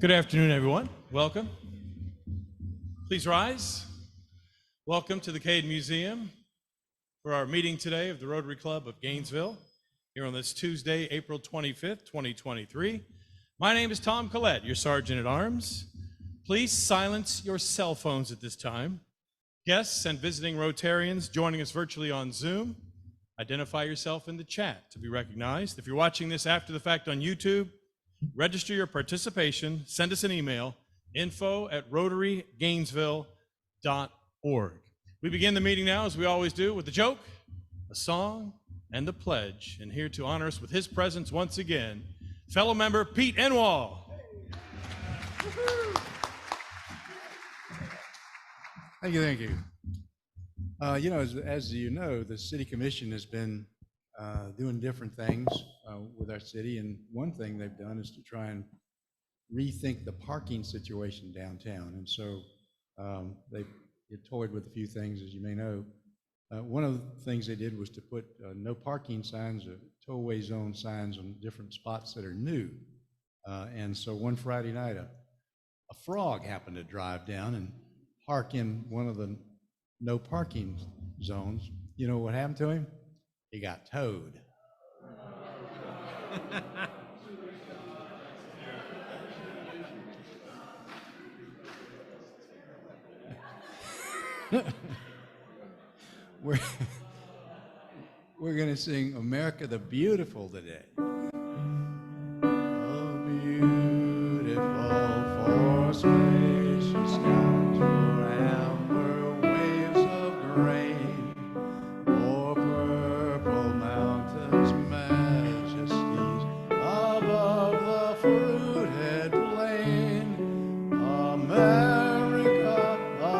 Good afternoon, everyone. Welcome. Please rise. Welcome to the Cade Museum for our meeting today of the Rotary Club of Gainesville here on this Tuesday, April 25th, 2023. My name is Tom Collette, your Sergeant at Arms. Please silence your cell phones at this time. Guests and visiting Rotarians joining us virtually on Zoom, identify yourself in the chat to be recognized. If you're watching this after the fact on YouTube, register your participation, send us an email, info@rotarygainesville.org. We begin the meeting now, as we always do, with a joke, a song, and a pledge. And here to honor us with his presence once again, fellow member Pete Enwall. Thank you, thank you. As you know, the City Commission has been doing different things with our city, and one thing they've done is to try and rethink the parking situation downtown. And so they toyed with a few things, as you may know. One of the things they did was to put no parking signs or tow-away zone signs on different spots that are new. And so one Friday night, a frog happened to drive down and park in one of the no parking zones. You know what happened to him? He got towed. We're going to sing America the Beautiful today. Oh, beautiful for spacious skies, for amber waves of grain, for purple mountains, majesties above the fruited plain. America,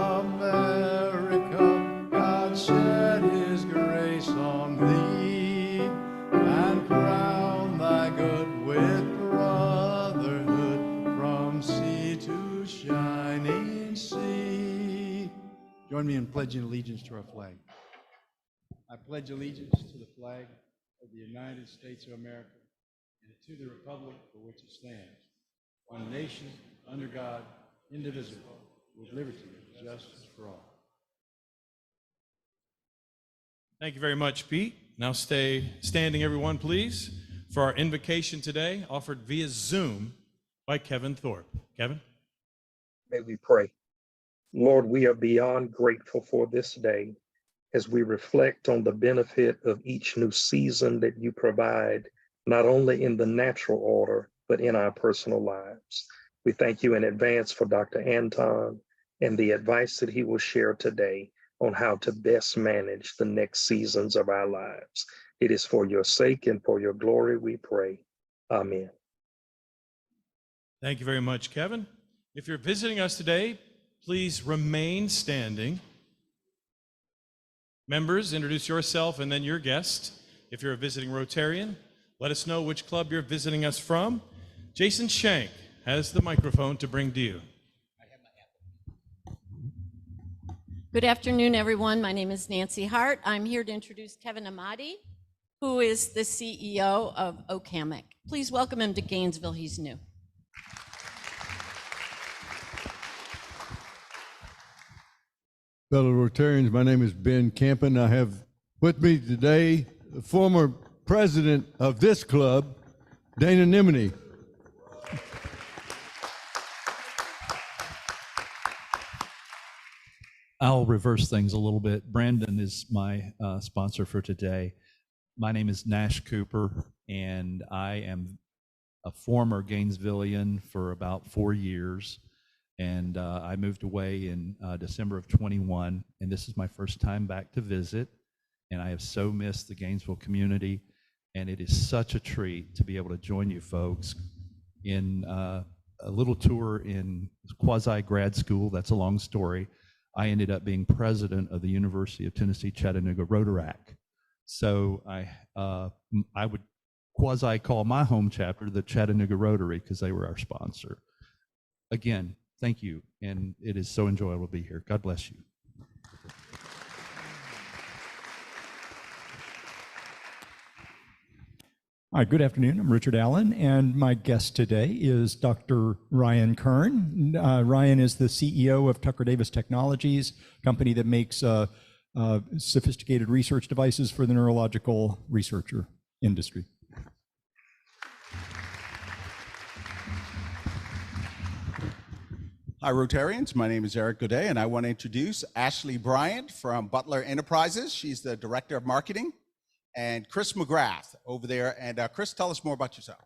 America, God shed his grace on thee, and crown thy good with brotherhood from sea to shining sea. Join me in pledging allegiance to our flag. I pledge allegiance to the flag of the United States of America and to the republic for which it stands, one nation, under God, indivisible, with liberty and justice for all. Thank you very much, Pete. Now stay standing, everyone, please, for our invocation today, offered via Zoom by Kevin Thorpe. Kevin? May we pray. Lord, we are beyond grateful for this day as we reflect on the benefit of each new season that you provide, not only in the natural order, but in our personal lives. We thank you in advance for Dr. Anton and the advice that he will share today on how to best manage the next seasons of our lives. It is for your sake and for your glory we pray. Amen. Thank you very much, Kevin. If you're visiting us today, please remain standing. Members, introduce yourself and then your guest. If you're a visiting Rotarian, let us know which club you're visiting us from. Jason Shank has the microphone to bring to you. Good afternoon, everyone. My name is Nancy Hart. I'm here to introduce Kevin Amati, who is the CEO of OCAMIC. Please welcome him to Gainesville. He's new. Fellow Rotarians, my name is Ben Campen. I have with me today the former president of this club, Dana Nimini. I'll reverse things a little bit. Brandon is my sponsor for today. My name is Nash Cooper, and I am a former Gainesvillian for about 4 years. And I moved away in December of 21, and this is my first time back to visit. And I have so missed the Gainesville community, and it is such a treat to be able to join you folks in a little tour in quasi-grad school. That's a long story. I ended up being president of the University of Tennessee Chattanooga Rotarac. So I would quasi-call my home chapter the Chattanooga Rotary because they were our sponsor. Again, thank you, and it is so enjoyable to be here. God bless you. Hi, good afternoon. I'm Richard Allen, and my guest today is Dr. Ryan Kern. Ryan is the CEO of Tucker Davis Technologies, a company that makes sophisticated research devices for the neurological researcher industry. Hi, Rotarians. My name is Eric Godet, and I want to introduce Ashley Bryant from Butler Enterprises. She's the Director of Marketing. And Chris McGrath over there. And Chris, tell us more about yourself.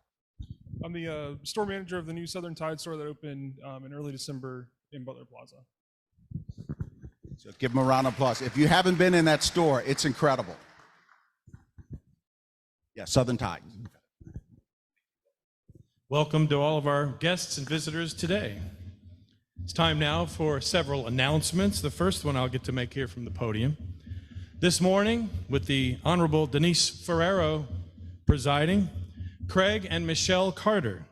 I'm the store manager of the new Southern Tide store that opened in early December in Butler Plaza. So give them a round of applause. If you haven't been in that store, it's incredible. Yeah, Southern Tide. Welcome to all of our guests and visitors today. It's time now for several announcements. The first one I'll get to make here from the podium. This morning, with the Honorable Denise Ferrero presiding, Craig and Michelle Carter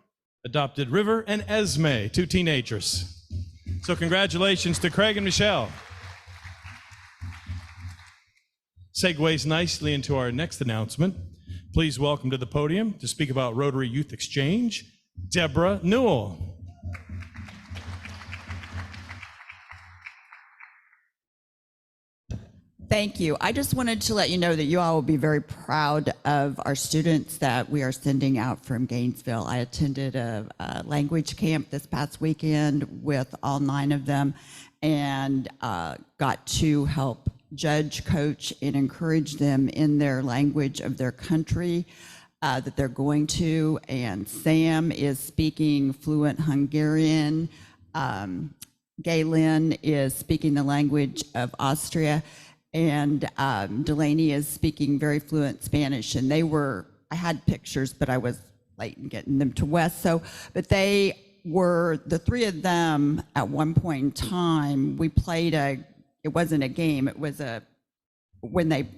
adopted River and Esme, 2 teenagers. So congratulations to Craig and Michelle. Segues nicely into our next announcement. Please welcome to the podium to speak about Rotary Youth Exchange, Deborah Newell. Thank you. I just wanted to let you know that you all will be very proud of our students that we are sending out from Gainesville. I attended a language camp this past weekend with all 9 of them and got to help judge, coach, and encourage them in their language of their country that they're going to. And Sam is speaking fluent Hungarian. Galen is speaking the language of Austria. And Delaney is speaking very fluent Spanish, and I had pictures, but I was late in getting them to Wes. But they were, the 3 of them at one point in time, we played it wasn't a game, it was when they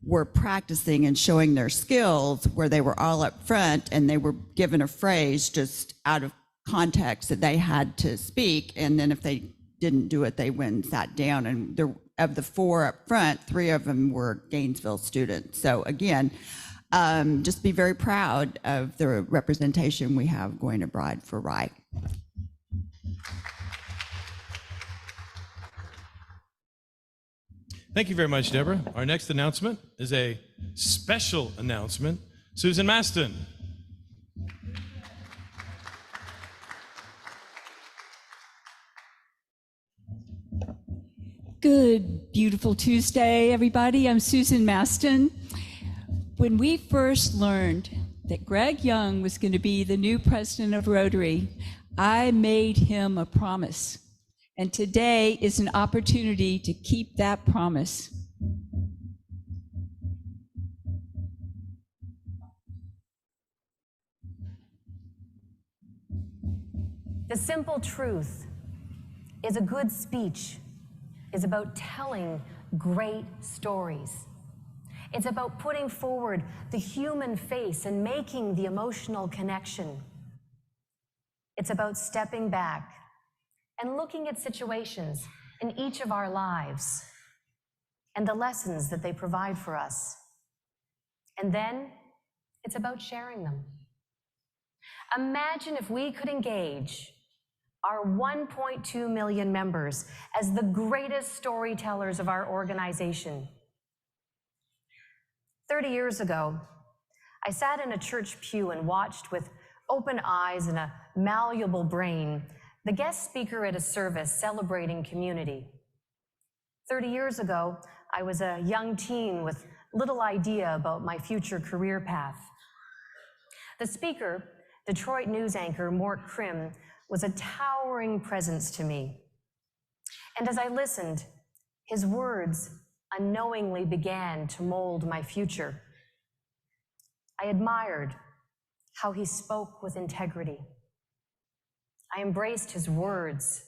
were practicing and showing their skills, where they were all up front and they were given a phrase just out of context that they had to speak. And then if they didn't do it, they went and sat down, and of the 4 up front, 3 of them were Gainesville students. So again, just be very proud of the representation we have going abroad for RIE. Thank you very much, Deborah. Our next announcement is a special announcement. Susan Maston. Good, beautiful Tuesday, everybody. I'm Susan Maston. When we first learned that Greg Young was going to be the new president of Rotary, I made him a promise. And today is an opportunity to keep that promise. The simple truth is a good speech is about telling great stories. It's about putting forward the human face and making the emotional connection. It's about stepping back and looking at situations in each of our lives and the lessons that they provide for us. And then it's about sharing them. Imagine if we could engage our 1.2 million members as the greatest storytellers of our organization. 30 years ago, I sat in a church pew and watched with open eyes and a malleable brain the guest speaker at a service celebrating community. 30 years ago, I was a young teen with little idea about my future career path. The speaker, Detroit news anchor Mort Krim, was a towering presence to me. And as I listened, his words unknowingly began to mold my future. I admired how he spoke with integrity. I embraced his words,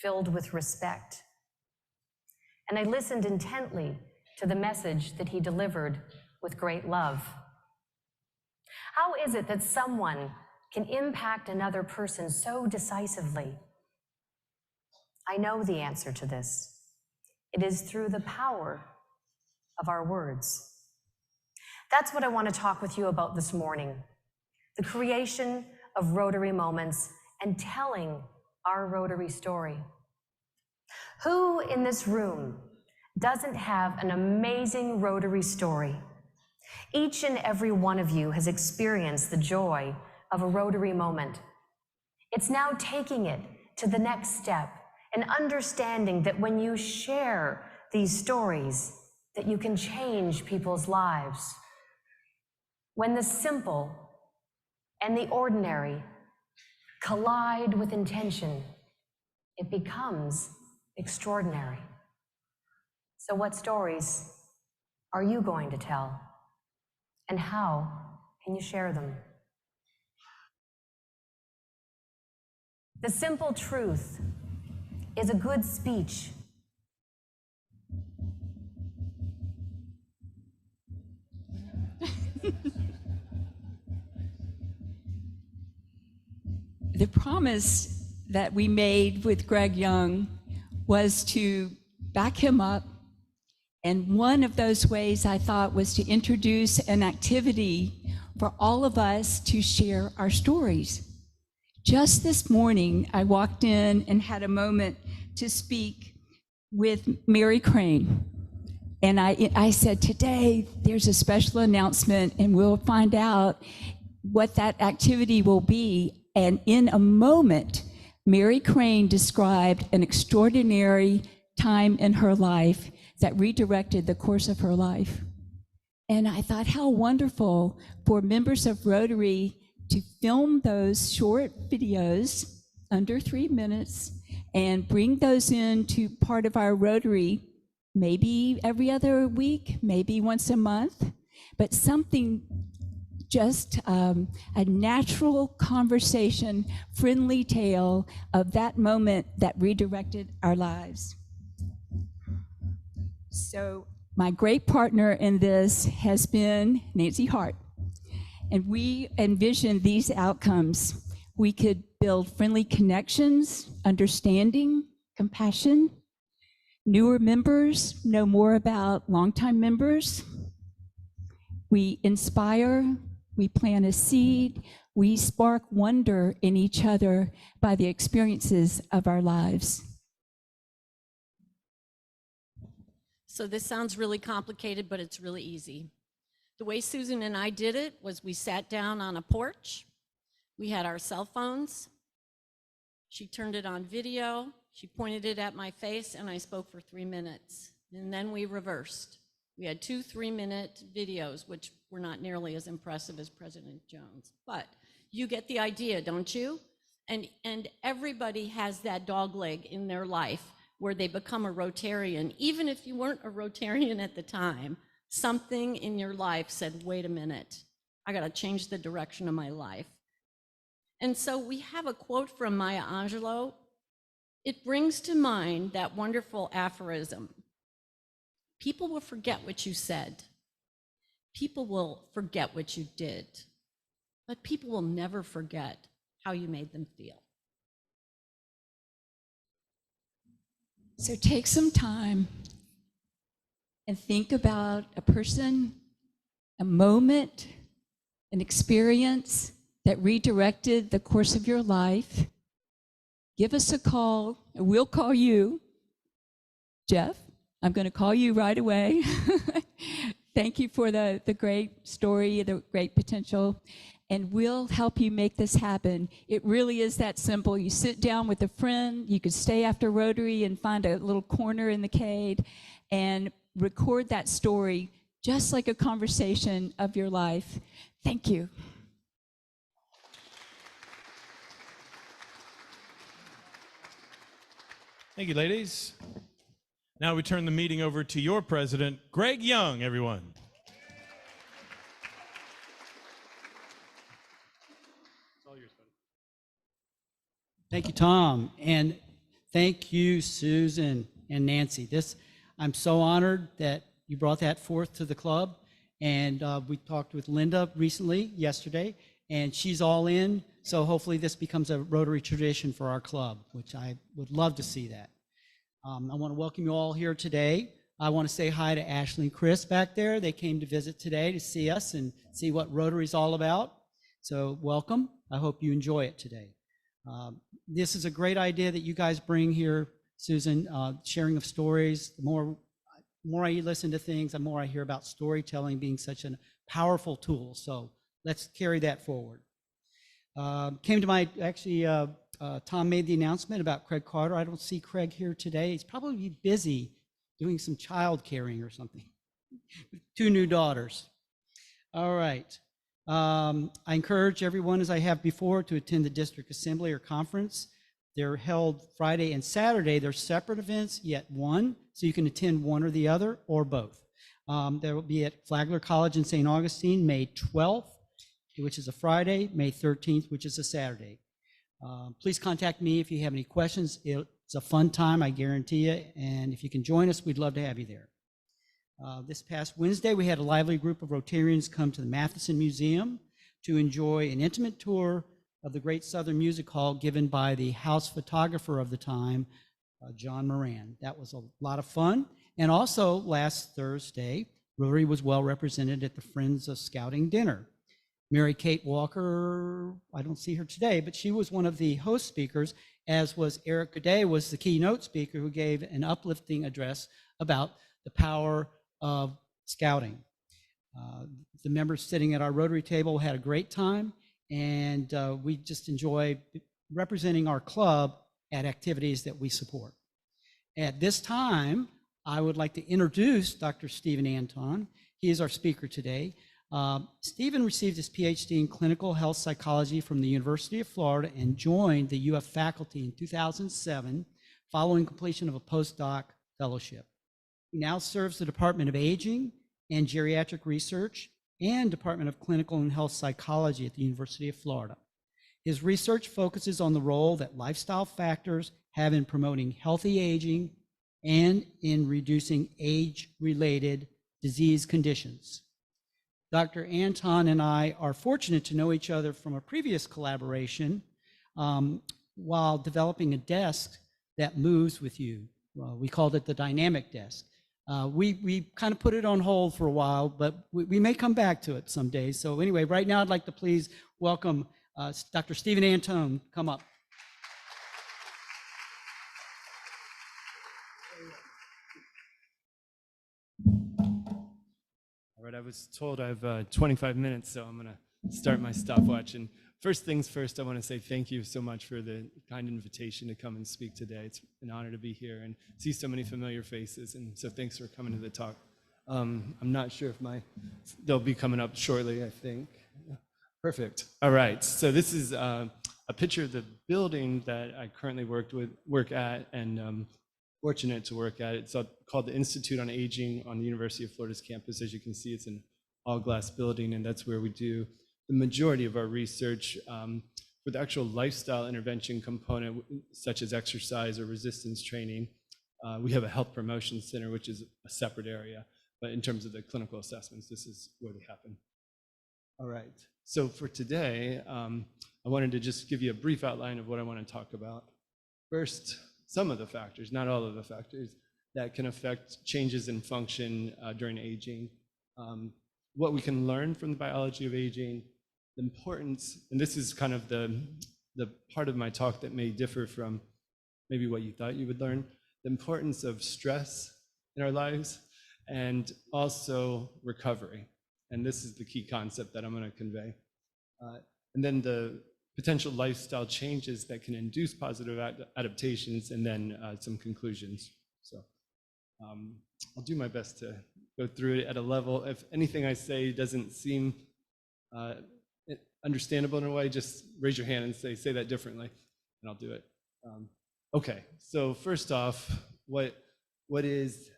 filled with respect. And I listened intently to the message that he delivered with great love. How is it that someone can impact another person so decisively? I know the answer to this. It is through the power of our words. That's what I want to talk with you about this morning. The creation of Rotary moments and telling our Rotary story. Who in this room doesn't have an amazing Rotary story? Each and every one of you has experienced the joy of a Rotary moment. It's now taking it to the next step and understanding that when you share these stories, that you can change people's lives. When the simple and the ordinary collide with intention, it becomes extraordinary. So what stories are you going to tell? And how can you share them? The simple truth is a good speech. The promise that we made with Greg Young was to back him up. And one of those ways I thought was to introduce an activity for all of us to share our stories. Just this morning, I walked in and had a moment to speak with Mary Crane. And I said, today there's a special announcement and we'll find out what that activity will be. And in a moment, Mary Crane described an extraordinary time in her life that redirected the course of her life. And I thought how wonderful for members of Rotary to film those short videos under 3 minutes and bring those into part of our Rotary, maybe every other week, maybe once a month, but something just a natural conversation, friendly tale of that moment that redirected our lives. So my great partner in this has been Nancy Hart. And we envisioned these outcomes. We could build friendly connections, understanding, compassion. Newer members know more about longtime members. We inspire, we plant a seed, we spark wonder in each other by the experiences of our lives. So this sounds really complicated, but it's really easy. The way Susan and I did it was we sat down on a porch. We had our cell phones. She turned it on video. She pointed it at my face, and I spoke for 3 minutes. And then we reversed. We had 2 3-minute videos, which were not nearly as impressive as President Jones. But you get the idea, don't you? And everybody has that dogleg in their life where they become a Rotarian. Even if you weren't a Rotarian at the time, something in your life said, wait a minute, I gotta change the direction of my life. And so we have a quote from Maya Angelou. It brings to mind that wonderful aphorism. People will forget what you said. People will forget what you did. But people will never forget how you made them feel. So take some time and think about a person, a moment, an experience that redirected the course of your life. Give us a call, and we'll call you. Jeff, I'm going to call you right away. Thank you for the great story, the great potential, and we'll help you make this happen. It really is that simple. You sit down with a friend, you could stay after Rotary and find a little corner in the cade and record that story just like a conversation of your life. Thank you. Thank you, ladies. Now we turn the meeting over to your president, Greg Young, everyone. It's all yours, buddy. Thank you, Tom, and thank you, Susan and Nancy. I'm so honored that you brought that forth to the club, and we talked with Linda yesterday, and she's all in, so hopefully this becomes a Rotary tradition for our club, which I would love to see that. I want to welcome you all here today. I want to say hi to Ashley and Chris back there. They came to visit today to see us and see what Rotary's all about. So welcome. I hope you enjoy it today. This is a great idea that you guys bring here, Susan, sharing of stories. The more I listen to things, the more I hear about storytelling being such a powerful tool. So let's carry that forward. Came to my, actually, Tom made the announcement about Craig Carter. I don't see Craig here today. He's probably busy doing some child caring or something. 2 new daughters. All right. I encourage everyone, as I have before, to attend the district assembly or conference. They're held Friday and Saturday. They're separate events, yet one, so you can attend one or the other or both. There will be at Flagler College in St. Augustine, May 12th, which is a Friday, May 13th, which is a Saturday. Please contact me if you have any questions. It's a fun time, I guarantee you, and if you can join us, we'd love to have you there. This past Wednesday, we had a lively group of Rotarians come to the Matheson Museum to enjoy an intimate tour of the Great Southern Music Hall given by the house photographer of the time, John Moran. That was a lot of fun. And also last Thursday, Rotary was well represented at the Friends of Scouting dinner. Mary Kate Walker, I don't see her today, but she was one of the host speakers, as was Eric Godet, was the keynote speaker who gave an uplifting address about the power of scouting. The members sitting at our Rotary table had a great time, and we just enjoy representing our club at activities that we support. At this time, I would like to introduce Dr. Stephen Anton. He is our speaker today. Stephen received his PhD in clinical health psychology from the University of Florida and joined the UF faculty in 2007 following completion of a postdoc fellowship. He now serves the Department of Aging and Geriatric Research and Department of Clinical and Health Psychology at the University of Florida. His research focuses on the role that lifestyle factors have in promoting healthy aging and in reducing age-related disease conditions. Dr. Anton and I are fortunate to know each other from a previous collaboration while developing a desk that moves with you. We called it the dynamic desk. We kind of put it on hold for a while, but we may come back to it someday. So anyway, right now I'd like to please welcome Dr. Stephen Anton. Come up. All right, I was told I have 25 minutes, so I'm going to start my stopwatch. And first things first, I want to say thank you so much for the kind invitation to come and speak today. It's an honor to be here and see so many familiar faces, and so thanks for coming to the talk. I'm not sure if they'll be coming up shortly, I think. Perfect. All right, so this is a picture of the building that I currently work at, and fortunate to work at. It's called the Institute on Aging on the University of Florida's campus. As you can see, it's an all-glass building, and that's where we do the majority of our research for the actual lifestyle intervention component, such as exercise or resistance training. We have a health promotion center, which is a separate area, but in terms of the clinical assessments, this is where they happen. All right, so for today, I wanted to just give you a brief outline of what I want to talk about. First, some of the factors, not all of the factors, that can affect changes in function during aging, what we can learn from the biology of aging, the importance, and this is kind of the part of my talk that may differ from maybe what you thought you would learn, the importance of stress in our lives, and also recovery. And this is the key concept that I'm going to convey. And then the potential lifestyle changes that can induce positive adaptations, and then some conclusions. So I'll do my best to go through it at a level. If anything I say doesn't seem understandable in a way, just raise your hand and say that differently, and I'll do it. Okay, so first off, what is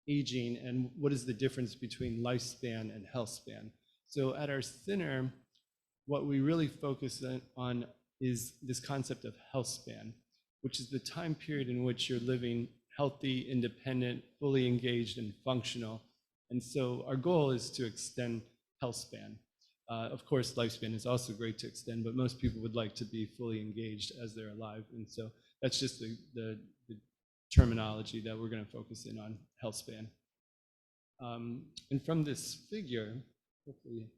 aging, and what is the difference between lifespan and health span? So at our center, what we really focus on is this concept of health span, which is the time period in which you're living healthy, independent, fully engaged, and functional. And so our goal is to extend health span. Of course, lifespan is also great to extend, but most people would like to be fully engaged as they're alive. And so that's just the terminology that we're going to focus in on health span. And from this figure, hopefully,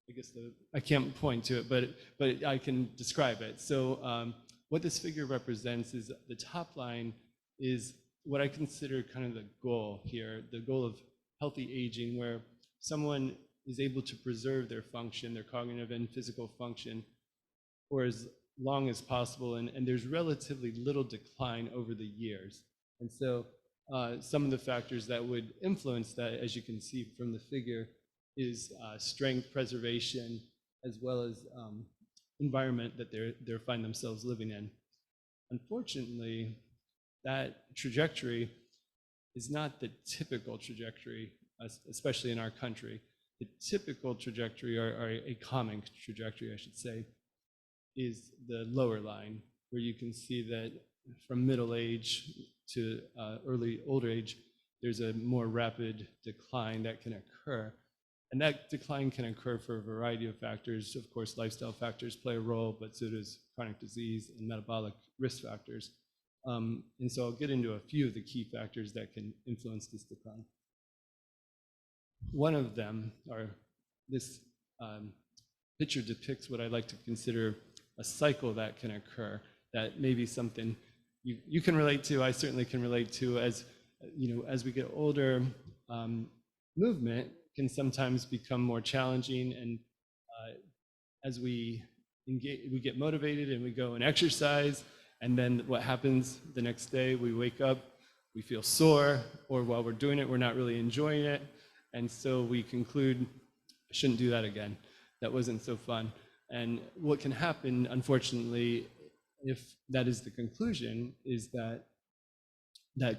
I guess I can't point to it, but I can describe it. So what this figure represents is the top line is what I consider kind of the goal here, the goal of healthy aging, where someone is able to preserve their function, their cognitive and physical function, for as long as possible, and there's relatively little decline over the years. And so some of the factors that would influence that, as you can see from the figure, is strength preservation, as well as environment that they find themselves living in. Unfortunately, that trajectory is not the typical trajectory, especially in our country. The typical trajectory, or a common trajectory, I should say, is the lower line, where you can see that from middle age to older age, there's a more rapid decline that can occur. And that decline can occur for a variety of factors. Of course, lifestyle factors play a role, but so does chronic disease and metabolic risk factors. And so I'll get into a few of the key factors that can influence this decline. One of them, or this picture depicts what I like to consider a cycle that can occur, that may be something you can relate to, I certainly can relate to. As you know, as we get older, movement can sometimes become more challenging, and as we get motivated and we go and exercise, and then what happens the next day, we wake up, we feel sore, or while we're doing it, we're not really enjoying it, and so we conclude, I shouldn't do that again. That wasn't so fun. And what can happen, unfortunately, if that is the conclusion, is that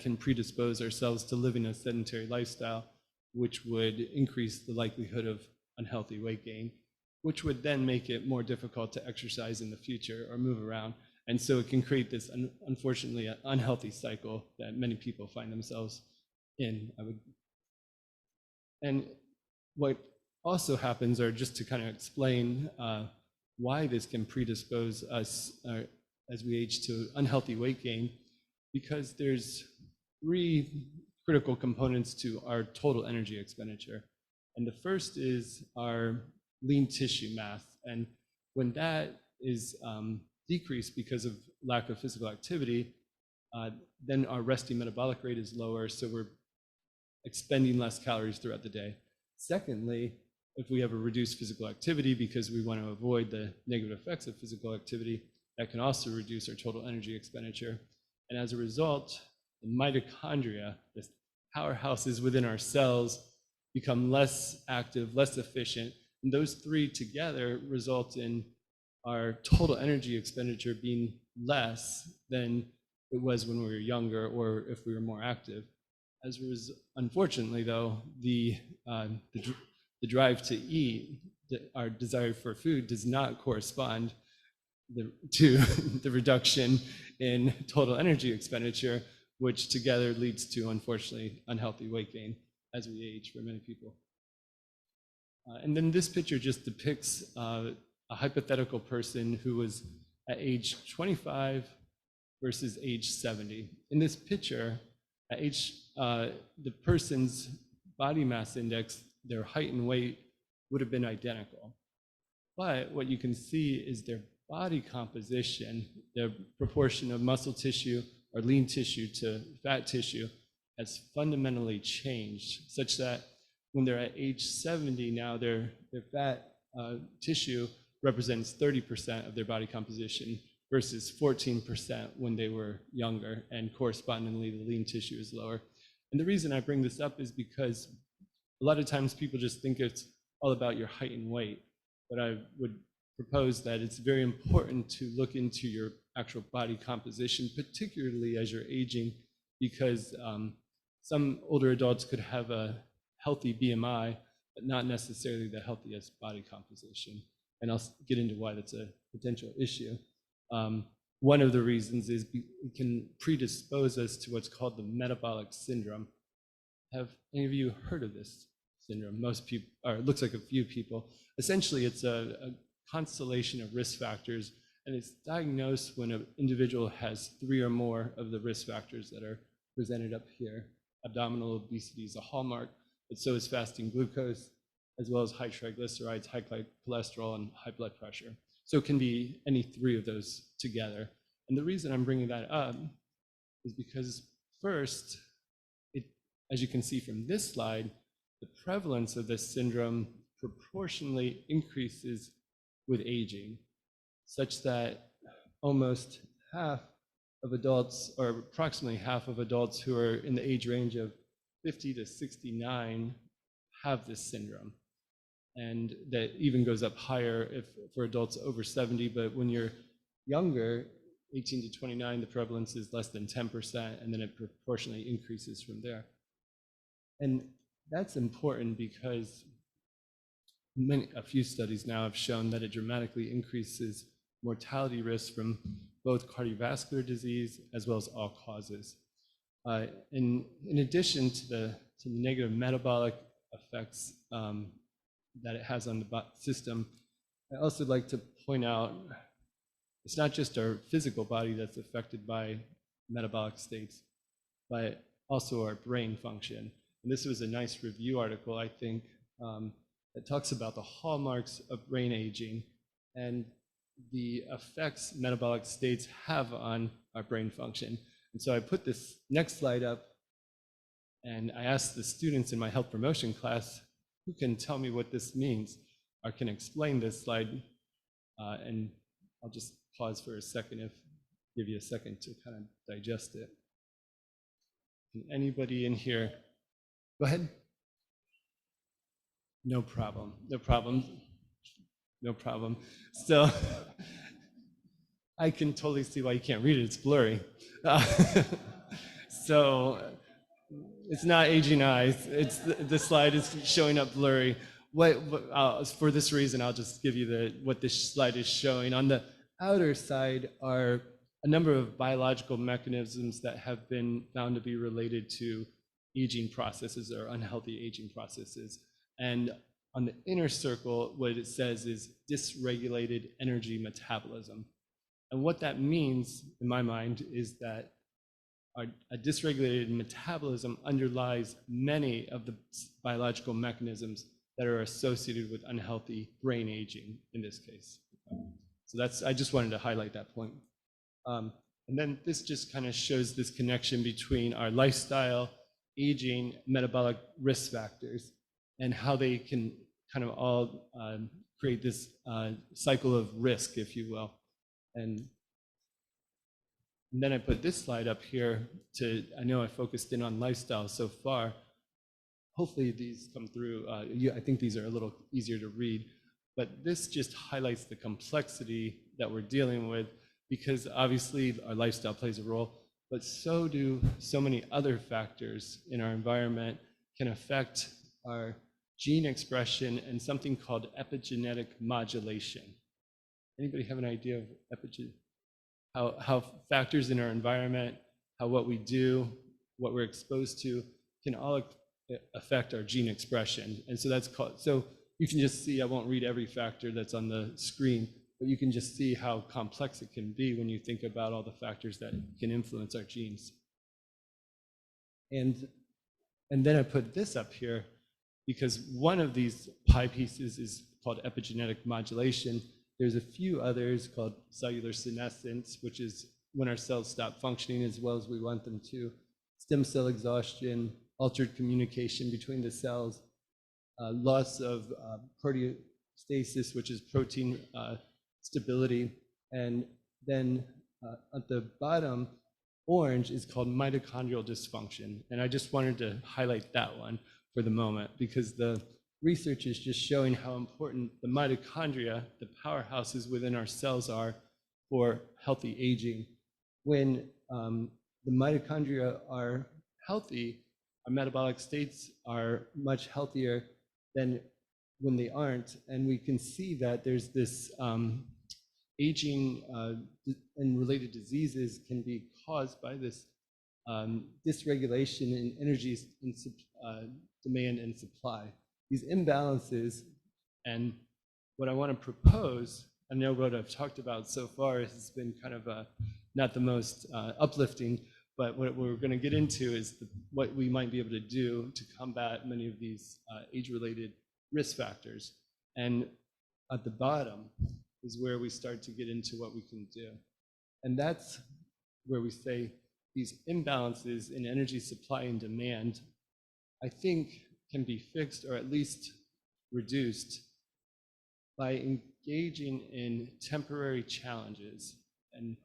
can predispose ourselves to living a sedentary lifestyle, which would increase the likelihood of unhealthy weight gain, which would then make it more difficult to exercise in the future or move around. And so it can create this, unfortunately, unhealthy cycle that many people find themselves in. And what also happens, or just to kind of explain why this can predispose us as we age to unhealthy weight gain, because there's 3 critical components to our total energy expenditure. And the first is our lean tissue mass. And when that is decreased because of lack of physical activity, then our resting metabolic rate is lower, so we're expending less calories throughout the day. Secondly, if we have a reduced physical activity because we want to avoid the negative effects of physical activity, that can also reduce our total energy expenditure. And as a result, the mitochondria, the powerhouses within our cells, become less active, less efficient. And those 3 together result in our total energy expenditure being less than it was when we were younger or if we were more active. Unfortunately, though, the drive to eat, our desire for food, does not correspond to the reduction in total energy expenditure, which together leads to, unfortunately, unhealthy weight gain as we age for many people. And then this picture just depicts a hypothetical person who was at age 25 versus age 70. In this picture, at age, the person's body mass index, their height and weight, would have been identical. But what you can see is their body composition, the proportion of muscle tissue or lean tissue to fat tissue, has fundamentally changed, such that when they're at age 70 now, their fat tissue represents 30% of their body composition versus 14% when they were younger, and correspondingly the lean tissue is lower. And the reason I bring this up is because a lot of times people just think it's all about your height and weight, but I would propose that it's very important to look into your actual body composition, particularly as you're aging, because some older adults could have a healthy BMI, but not necessarily the healthiest body composition. And I'll get into why that's a potential issue. One of the reasons is it can predispose us to what's called the metabolic syndrome. Have any of you heard of this syndrome? Most people, or it looks like a few people. Essentially, it's a constellation of risk factors And it's diagnosed when an individual has 3 or more of the risk factors that are presented up here. Abdominal obesity is a hallmark, but so is fasting glucose, as well as high triglycerides, high cholesterol, and high blood pressure. So it can be any 3 of those together. And the reason I'm bringing that up is because first, as you can see from this slide, the prevalence of this syndrome proportionally increases with aging, such that almost half of adults, or approximately half of adults who are in the age range of 50 to 69 have this syndrome. And that even goes up higher for adults over 70, but when you're younger, 18 to 29, the prevalence is less than 10%, and then it proportionally increases from there. And that's important because a few studies now have shown that it dramatically increases mortality risk from both cardiovascular disease as well as all causes. In addition to the negative metabolic effects that it has on the system, I also like to point out it's not just our physical body that's affected by metabolic states, but also our brain function. And this was a nice review article, I think, that talks about the hallmarks of brain aging and the effects metabolic states have on our brain function. And so I put this next slide up, and I asked the students in my health promotion class, who can tell me what this means or can explain this slide? And I'll just pause for a second, give you a second to kind of digest it. Can anybody in here? Go ahead. No problem, no problem, no problem. So I can totally see why you can't read it, it's blurry. So it's not aging eyes, the slide is showing up blurry. For this reason, I'll just give you what this slide is showing. On the outer side are a number of biological mechanisms that have been found to be related to aging processes or unhealthy aging processes. And on the inner circle, what it says is dysregulated energy metabolism. And what that means, in my mind, is that a dysregulated metabolism underlies many of the biological mechanisms that are associated with unhealthy brain aging in this case. So I just wanted to highlight that point. And then this just kind of shows this connection between our lifestyle, aging, metabolic risk factors, and how they can kind of all create this cycle of risk, if you will. And then I put this slide up here I know I focused in on lifestyle so far. Hopefully these come through. I think these are a little easier to read, but this just highlights the complexity that we're dealing with, because obviously our lifestyle plays a role, but so do so many other factors in our environment can affect our gene expression and something called epigenetic modulation. Anybody have an idea of how factors in our environment, how what we do, what we're exposed to, can all affect our gene expression? And so that's called, so you can just see, I won't read every factor that's on the screen, but you can just see how complex it can be when you think about all the factors that can influence our genes. And then I put this up here because one of these pie pieces is called epigenetic modulation. There's a few others called cellular senescence, which is when our cells stop functioning as well as we want them to, stem cell exhaustion, altered communication between the cells, loss of proteostasis, which is protein stability, and then at the bottom, orange, is called mitochondrial dysfunction. And I just wanted to highlight that one for the moment, because the research is just showing how important the mitochondria, the powerhouses within our cells, are for healthy aging. When the mitochondria are healthy, our metabolic states are much healthier than when they aren't. And we can see that there's this aging and related diseases can be caused by this dysregulation in energy demand and supply. These imbalances, and what I want to propose I know what I've talked about so far has been kind of not the most uplifting, but what we're going to get into is what we might be able to do to combat many of these age-related risk factors. And at the bottom is where we start to get into what we can do. And that's where we say these imbalances in energy supply and demand, I think, can be fixed or at least reduced by engaging in temporary challenges. And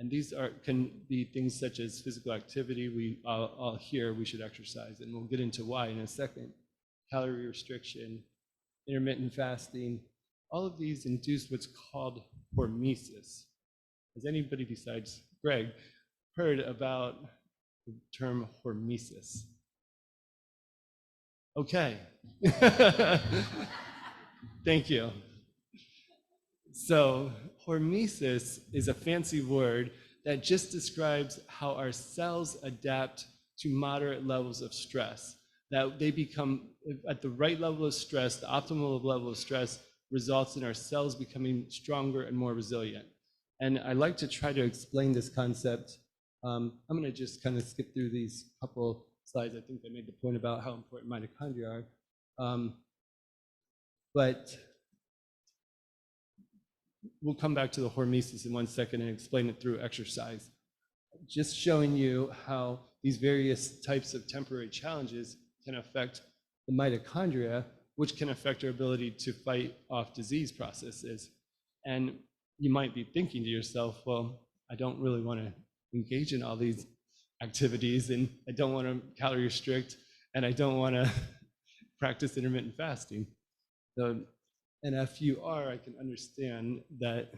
these can be things such as physical activity. We all here we should exercise, and we'll get into why in a second. Calorie restriction, intermittent fasting, all of these induce what's called hormesis. Has anybody besides Greg heard about the term hormesis? Okay. Thank you. So hormesis is a fancy word that just describes how our cells adapt to moderate levels of stress, that they become at the right level of stress. The optimal level of stress results in our cells becoming stronger and more resilient. And I like to try to explain this concept. I'm going to just kind of skip through these couple slides. I think I made the point about how important mitochondria are. But we'll come back to the hormesis in 1 second and explain it through exercise. Just showing you how these various types of temporary challenges can affect the mitochondria, which can affect our ability to fight off disease processes. And you might be thinking to yourself, well, I don't really want to engage in all these activities, and I don't want to calorie restrict, and I don't want to practice intermittent fasting. So, and if you are, I can understand that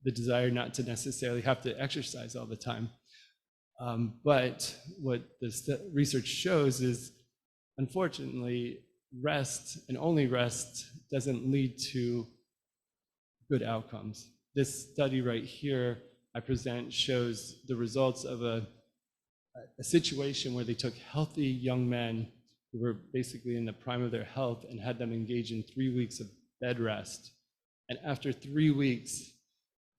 the desire not to necessarily have to exercise all the time. But what this research shows is, unfortunately, rest and only rest doesn't lead to good outcomes. This study right here I present shows the results of a situation where they took healthy young men who were basically in the prime of their health and had them engage in 3 weeks of bed rest. And after 3 weeks,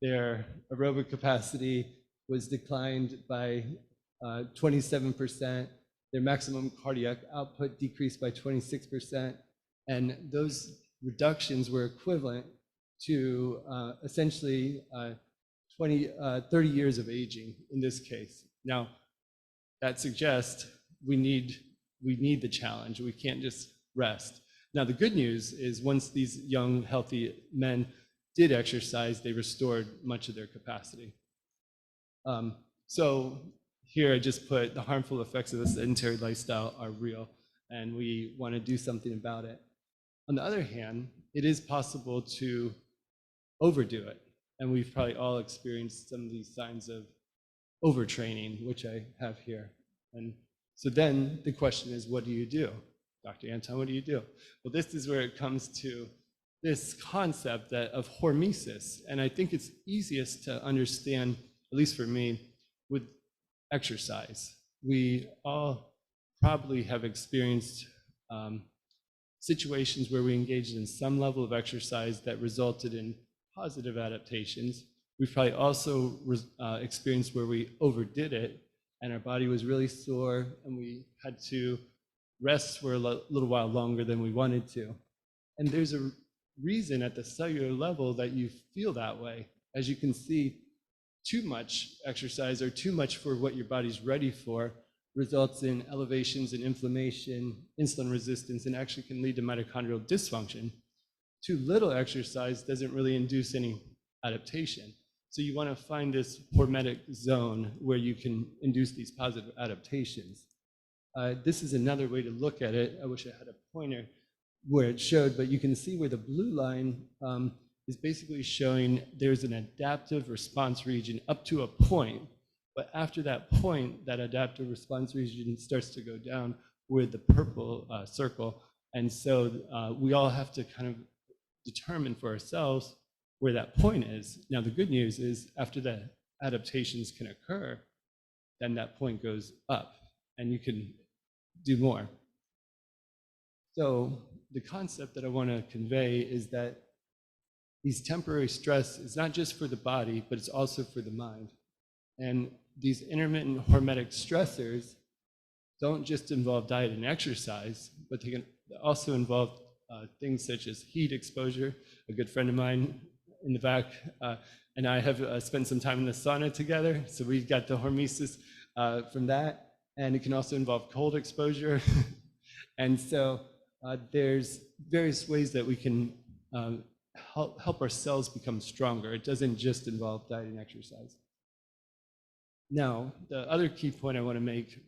their aerobic capacity was declined by 27%. Their maximum cardiac output decreased by 26%. And those reductions were equivalent to essentially 30 years of aging in this case. Now, that suggests we need the challenge. We can't just rest. Now, the good news is once these young, healthy men did exercise, they restored much of their capacity. So here I just put the harmful effects of a sedentary lifestyle are real, and we want to do something about it. On the other hand, it is possible to overdo it. And we've probably all experienced some of these signs of overtraining, which I have here. And so then the question is, what do you do? Dr. Anton, what do you do? Well, this is where it comes to this concept of hormesis. And I think it's easiest to understand, at least for me, with exercise. We all probably have experienced situations where we engaged in some level of exercise that resulted in positive adaptations. We've probably also experienced where we overdid it and our body was really sore and we had to rest for a little while longer than we wanted to. And there's a reason at the cellular level that you feel that way. As you can see, too much exercise or too much for what your body's ready for results in elevations in inflammation, insulin resistance, and actually can lead to mitochondrial dysfunction. Too little exercise doesn't really induce any adaptation. So you want to find this hormetic zone where you can induce these positive adaptations. This is another way to look at it. I wish I had a pointer where it showed, but you can see where the blue line is basically showing there's an adaptive response region up to a point. But after that point, that adaptive response region starts to go down with the purple circle. And so we all have to kind of determine for ourselves where that point is. Now, the good news is after the adaptations can occur, then that point goes up and you can do more. So the concept that I want to convey is that these temporary stress is not just for the body, but it's also for the mind. And these intermittent hormetic stressors don't just involve diet and exercise, but they can also involve things such as heat exposure. A good friend of mine in the back and I have spent some time in the sauna together, so we got the hormesis from that. And it can also involve cold exposure. And so there's various ways that we can help our cells become stronger. It doesn't just involve diet and exercise. Now, the other key point I want to make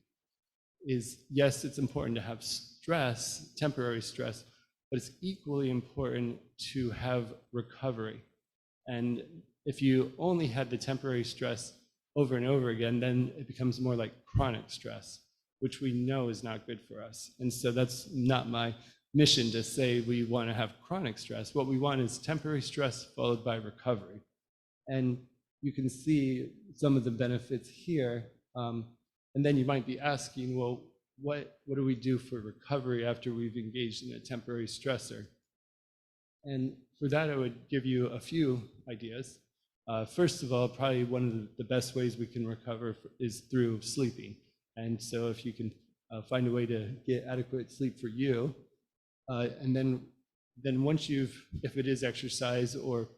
is, yes, it's important to have stress, temporary stress, but it's equally important to have recovery. And if you only had the temporary stress over and over again, then it becomes more like chronic stress, which we know is not good for us. And so that's not my mission to say we want to have chronic stress. What we want is temporary stress followed by recovery. And you can see some of the benefits here. And then you might be asking, well, what do we do for recovery after we've engaged in a temporary stressor? And for that, I would give you a few ideas. First of all, probably one of the best ways we can recover is through sleeping. And so if you can find a way to get adequate sleep for you, and then once if it is exercise or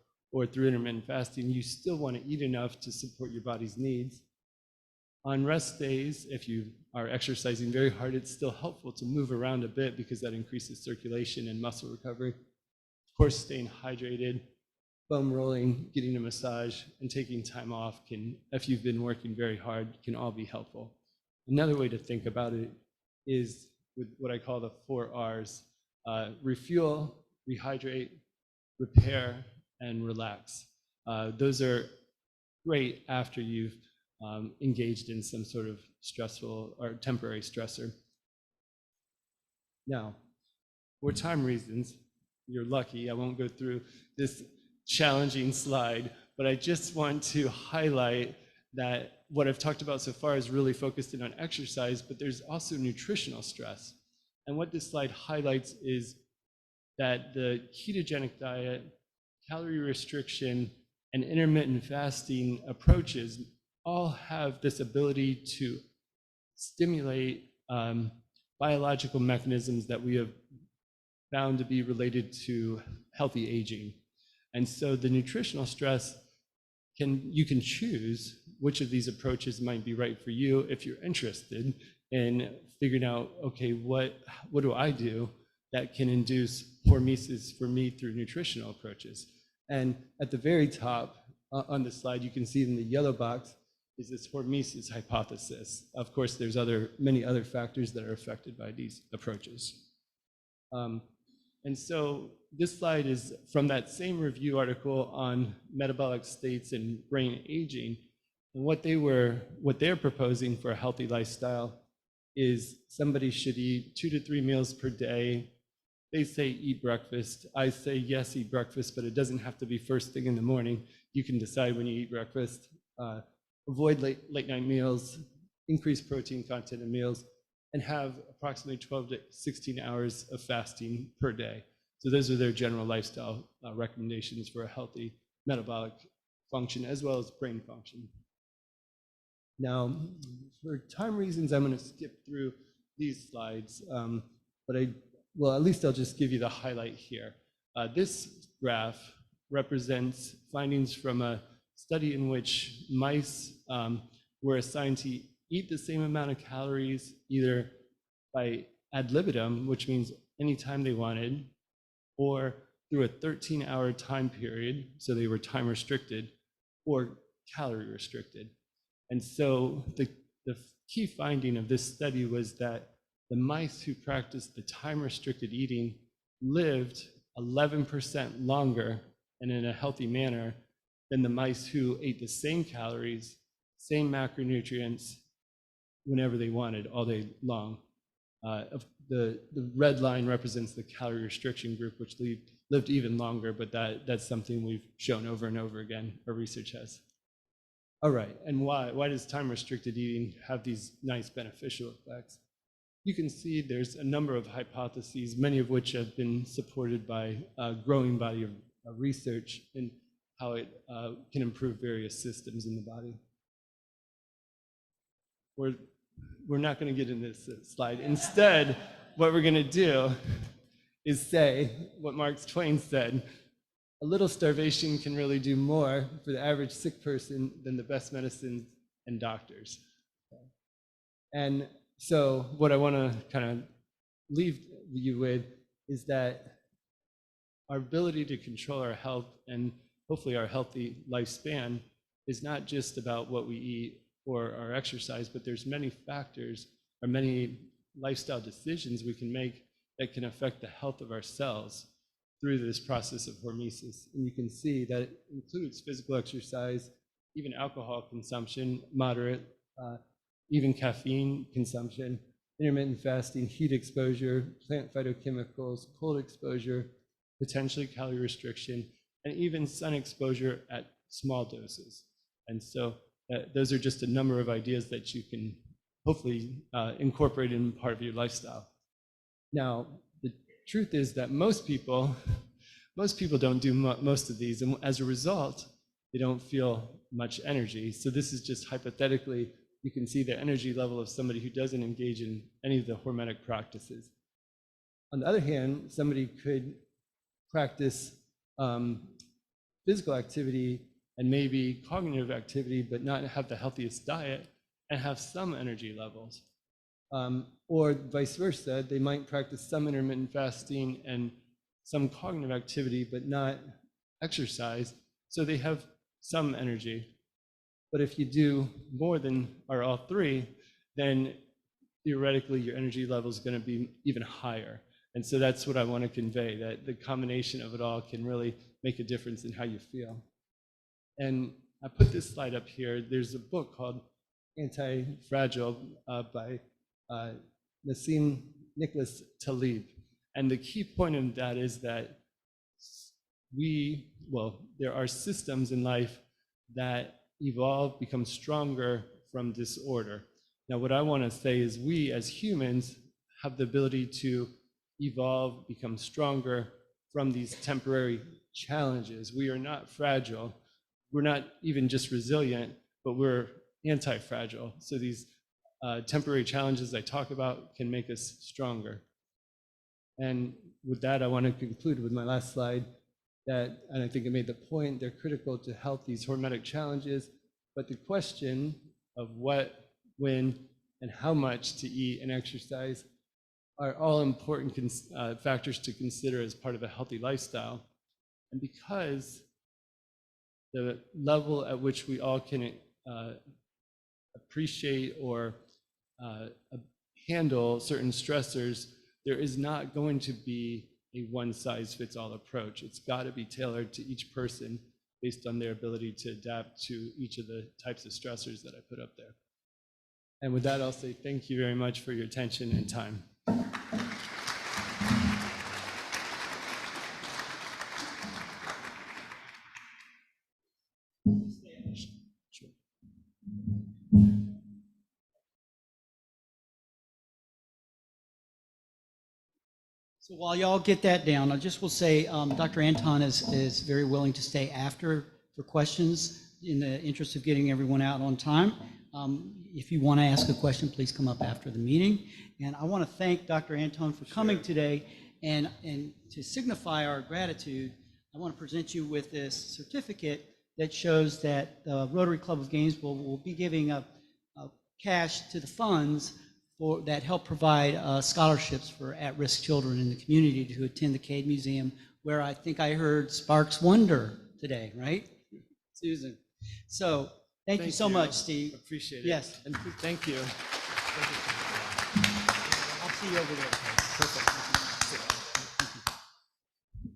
through intermittent fasting, you still want to eat enough to support your body's needs. On rest days, if you are exercising very hard, it's still helpful to move around a bit because that increases circulation and muscle recovery. Of course, staying hydrated, foam rolling, getting a massage, and taking time off can, if you've been working very hard, can all be helpful. Another way to think about it is with what I call the 4 R's: refuel, rehydrate, repair, and relax. Those are great after you've engaged in some sort of stressful or temporary stressor. Now, for time reasons, you're lucky. I won't go through this challenging slide, but I just want to highlight that what I've talked about so far is really focused in on exercise, but there's also nutritional stress. And what this slide highlights is that the ketogenic diet, calorie restriction, and intermittent fasting approaches all have this ability to stimulate biological mechanisms that we have found to be related to healthy aging. And so the nutritional stress, you can choose which of these approaches might be right for you if you're interested in figuring out, okay, what do I do that can induce hormesis for me through nutritional approaches? And at the very top on the slide, you can see in the yellow box is this hormesis hypothesis. Of course, there's many other factors that are affected by these approaches. And so this slide is from that same review article on metabolic states and brain aging. And what they're proposing for a healthy lifestyle is somebody should eat 2 to 3 meals per day. They say eat breakfast. I say yes, eat breakfast, but it doesn't have to be first thing in the morning. You can decide when you eat breakfast. Avoid late night meals, increase protein content in meals, and have approximately 12 to 16 hours of fasting per day. So those are their general lifestyle recommendations for a healthy metabolic function as well as brain function. Now, for time reasons, I'm going to skip through these slides, but at least I'll just give you the highlight here. This graph represents findings from a study in which mice were assigned to eat the same amount of calories either by ad libitum, which means anytime they wanted, or through a 13-hour time period, so they were time restricted, or calorie restricted. And so the key finding of this study was that the mice who practiced the time restricted eating lived 11% longer and in a healthy manner than the mice who ate the same calories, same macronutrients, whenever they wanted, all day long. The red line represents the calorie restriction group, which lived even longer, but that's something we've shown over and over again, our research has. All right, and why does time restricted eating have these nice beneficial effects? You can see there's a number of hypotheses, many of which have been supported by a growing body research and how it can improve various systems in the body. We're not going to get into this slide. Instead, what we're going to do is say what Mark Twain said: a little starvation can really do more for the average sick person than the best medicines and doctors. And so what I want to kind of leave you with is that our ability to control our health and hopefully our healthy lifespan is not just about what we eat or our exercise, but there's many factors or many lifestyle decisions we can make that can affect the health of our cells through this process of hormesis. And you can see that it includes physical exercise, even alcohol consumption, moderate, even caffeine consumption, intermittent fasting, heat exposure, plant phytochemicals, cold exposure, potentially calorie restriction, and even sun exposure at small doses. And so those are just a number of ideas that you can hopefully incorporate in part of your lifestyle. Now, the truth is that most people don't do most of these, and as a result, they don't feel much energy. So this is just hypothetically, you can see the energy level of somebody who doesn't engage in any of the hormetic practices. On the other hand, somebody could practice physical activity and maybe cognitive activity, but not have the healthiest diet and have some energy levels. Or vice versa, they might practice some intermittent fasting and some cognitive activity, but not exercise, so they have some energy. But if you do more than or all three, then theoretically your energy level is going to be even higher. And so that's what I want to convey, that the combination of it all can really make a difference in how you feel. And I put this slide up here. There's a book called Anti-Fragile by Nassim Nicholas Taleb. And the key point of that is that there are systems in life that evolve, become stronger from disorder. Now, what I want to say is we as humans have the ability to evolve, become stronger from these temporary challenges. We are not fragile. We're not even just resilient, but we're anti-fragile. So these temporary challenges I talk about can make us stronger. And with that, I want to conclude with my last slide that, and I think I made the point, they're critical to health, these hormetic challenges, but the question of what, when, and how much to eat and exercise are all important factors to consider as part of a healthy lifestyle. And because the level at which we all can appreciate or handle certain stressors, there is not going to be a one-size-fits-all approach. It's got to be tailored to each person based on their ability to adapt to each of the types of stressors that I put up there. And with that, I'll say thank you very much for your attention and time. So while y'all get that down, I just will say Dr. Anton is very willing to stay after for questions in the interest of getting everyone out on time. If you want to ask a question, please come up after the meeting. And I want to thank Dr. Anton for coming today. And to signify our gratitude, I want to present you with this certificate that shows that the Rotary Club of Gainesville will be giving a cash to the funds that help provide scholarships for at-risk children in the community to attend the Cade Museum, where I think I heard Sparks Wonder today, right, Susan? So thank you so much, Steve. Appreciate it. Yes. And thank you. I'll see you over there. Perfect.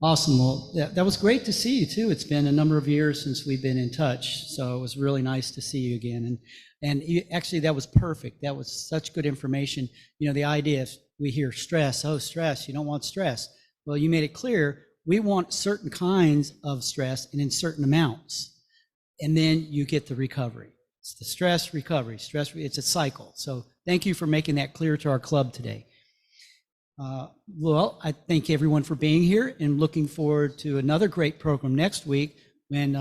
Awesome. Well, that was great to see you too. It's been a number of years since we've been in touch, so it was really nice to see you again. And actually, that was perfect. That was such good information. You know, the idea if we hear stress, oh, stress, you don't want stress. Well, you made it clear we want certain kinds of stress and in certain amounts, and then you get the recovery. It's the stress recovery. It's a cycle. So thank you for making that clear to our club today. Well, I thank everyone for being here and looking forward to another great program next week when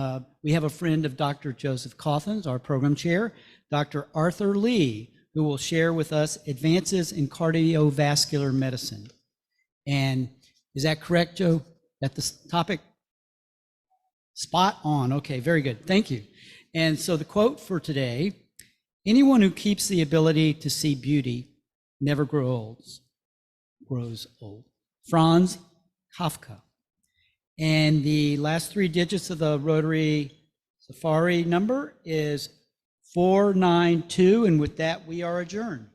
we have a friend of Dr. Joseph Cothins, our program chair, Dr. Arthur Lee, who will share with us advances in cardiovascular medicine. And is that correct, Joe? That the topic? Spot on. Okay, very good. Thank you. And so the quote for today, anyone who keeps the ability to see beauty never grows old. Franz Kafka. And the last 3 digits of the Rotary Safari number is 492. And with that, we are adjourned.